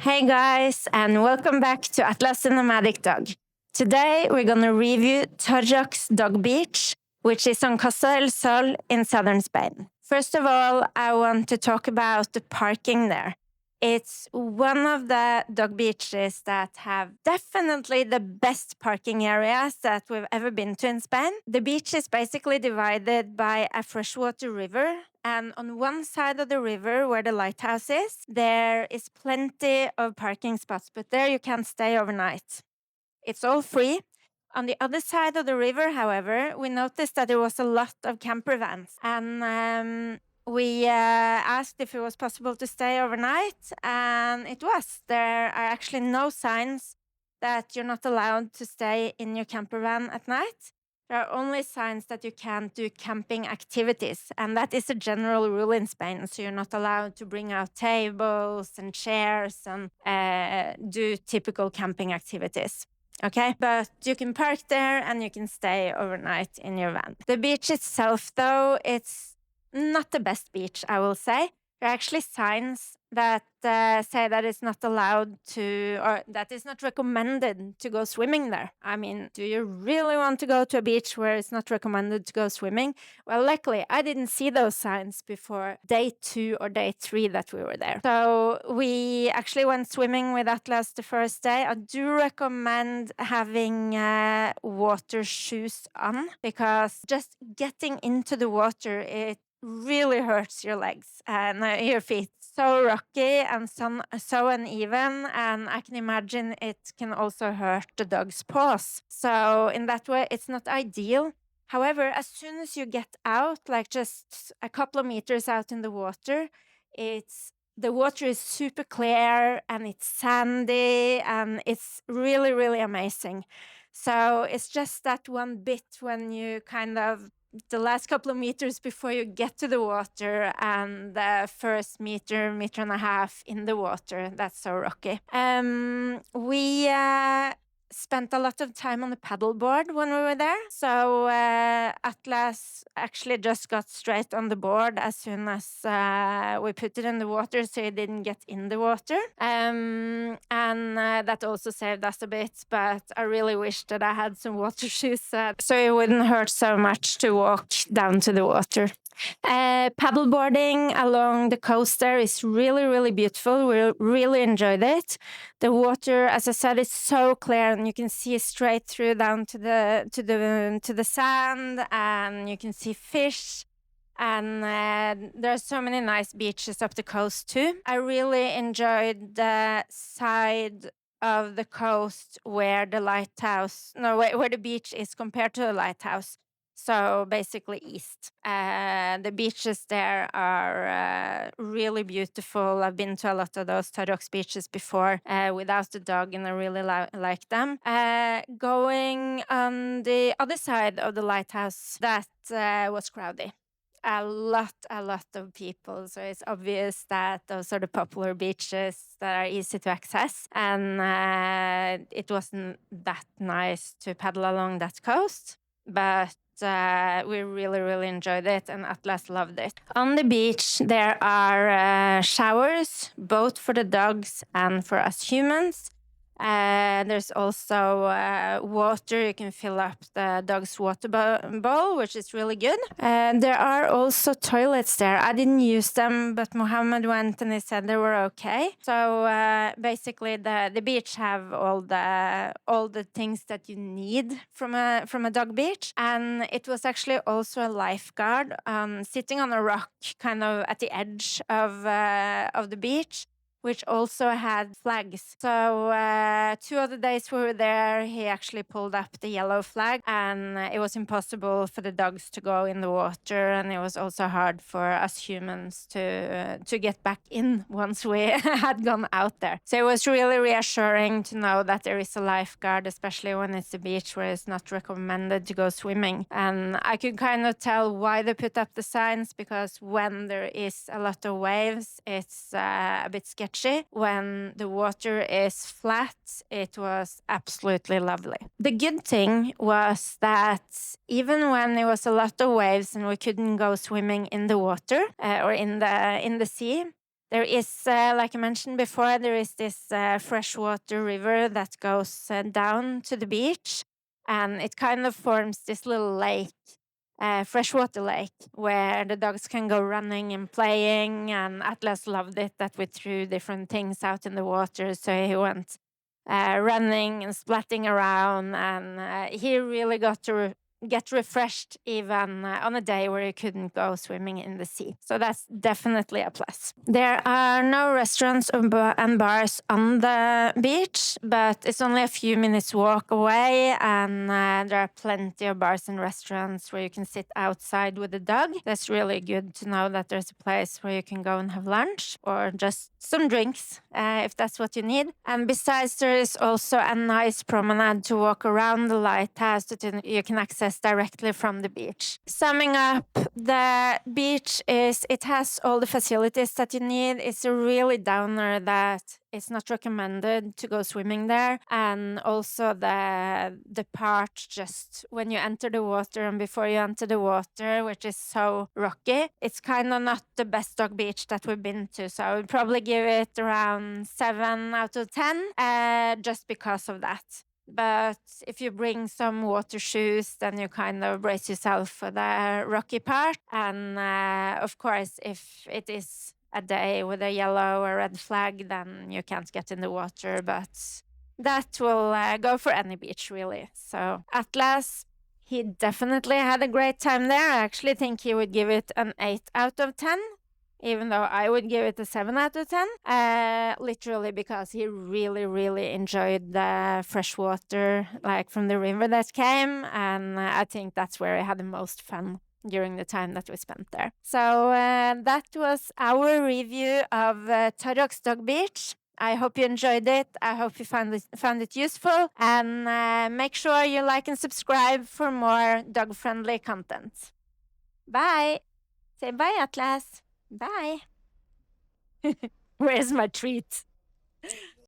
Hey guys, and welcome back to Atlas the Nomadic Dog. Today we're going to review Torrox Dog Beach, which is on Costa del Sol in southern Spain. First of all, I want to talk about the parking there. It's one of the dog beaches that have definitely the best parking areas that we've ever been to in Spain. The beach is basically divided by a freshwater river, and on one side of the river where the lighthouse is, there is plenty of parking spots, but there you can't stay overnight. It's all free. On the other side of the river, however, we noticed that there was a lot of camper vans, and we asked if it was possible to stay overnight, and it was. There are actually no signs that you're not allowed to stay in your camper van at night. There are only signs that you can't do camping activities, and that is a general rule in Spain. So you're not allowed to bring out tables and chairs and do typical camping activities. Okay, but you can park there and you can stay overnight in your van. The beach itself, though, it's not the best beach, I will say. There are actually signs that say that it's not allowed to, or that it's not recommended to go swimming there. I mean, do you really want to go to a beach where it's not recommended to go swimming? Well, luckily, I didn't see those signs before day 2 or day 3 that we were there. So we actually went swimming with Atlas the first day. I do recommend having water shoes on, because just getting into the water, it really hurts your legs and your feet. So rocky and so uneven, and I can imagine it can also hurt the dog's paws. So in that way, it's not ideal. However, as soon as you get out, like just a couple of meters out in the water, the water is super clear and it's sandy and it's really, really amazing. So it's just that one bit when you kind of the last couple of meters before you get to the water, and the first meter and a half in the water. That's so rocky. We spent a lot of time on the paddleboard when we were there. So Atlas actually just got straight on the board as soon as we put it in the water, so it didn't get in the water. And that also saved us a bit, but I really wish that I had some water shoes so it wouldn't hurt so much to walk down to the water. Paddleboarding along the coast there is really, really beautiful. We really enjoyed it. The water, as I said, is so clear, and you can see straight through down to the sand, and you can see fish. And there are so many nice beaches up the coast too. I really enjoyed the side of the coast where the beach is compared to the lighthouse. So basically east. The beaches there are really beautiful. I've been to a lot of those Torrox beaches before without the dog, and I really like them. Going on the other side of the lighthouse, that was crowded. A lot of people. So it's obvious that those are the popular beaches that are easy to access. And it wasn't that nice to paddle along that coast. But we really, really enjoyed it, and Atlas loved it. On the beach, there are showers, both for the dogs and for us humans. There's also water. You can fill up the dog's water bowl, which is really good. There are also toilets there. I didn't use them, but Mohammed went and he said they were okay. So basically, the beach have all the things that you need from a dog beach. And it was actually also a lifeguard sitting on a rock, kind of at the edge of the beach, which also had flags. So 2 of the days we were there, he actually pulled up the yellow flag, and it was impossible for the dogs to go in the water, and it was also hard for us humans to get back in once we had gone out there. So it was really reassuring to know that there is a lifeguard, especially when it's a beach where it's not recommended to go swimming. And I could kind of tell why they put up the signs, because when there is a lot of waves, it's a bit sketchy. When the water is flat, it was absolutely lovely. The good thing was that even when there was a lot of waves and we couldn't go swimming in the water or in the sea, There is, like I mentioned before, there is this freshwater river that goes down to the beach, and it kind of forms this little lake, freshwater lake, where the dogs can go running and playing. And Atlas loved it that we threw different things out in the water, so he went running and splatting around, and he really got to get refreshed even on a day where you couldn't go swimming in the sea. So that's definitely a plus. There are no restaurants and bars on the beach, but it's only a few minutes walk away, and there are plenty of bars and restaurants where you can sit outside with the dog. That's really good to know that there's a place where you can go and have lunch or just some drinks if that's what you need. And besides, there is also a nice promenade to walk around the lighthouse that you can access directly from the beach. Summing up, the beach it has all the facilities that you need. It's a really downer that it's not recommended to go swimming there. And also the part just when you enter the water and before you enter the water, which is so rocky, it's kind of not the best dog beach that we've been to. So I would probably give it around 7 out of 10 just because of that. But if you bring some water shoes, then you kind of brace yourself for the rocky part. And of course, if it is a day with a yellow or red flag, then you can't get in the water. But that will go for any beach, really. So Atlas, he definitely had a great time there. I actually think he would give it an 8 out of 10. Even though I would give it a 7 out of 10, literally because he really, really enjoyed the fresh water, like from the river that came, and I think that's where he had the most fun during the time that we spent there. So that was our review of Torrox Dog Beach. I hope you enjoyed it. I hope you found it useful, and make sure you like and subscribe for more dog-friendly content. Bye! Say bye, Atlas! Bye. Where's my treat?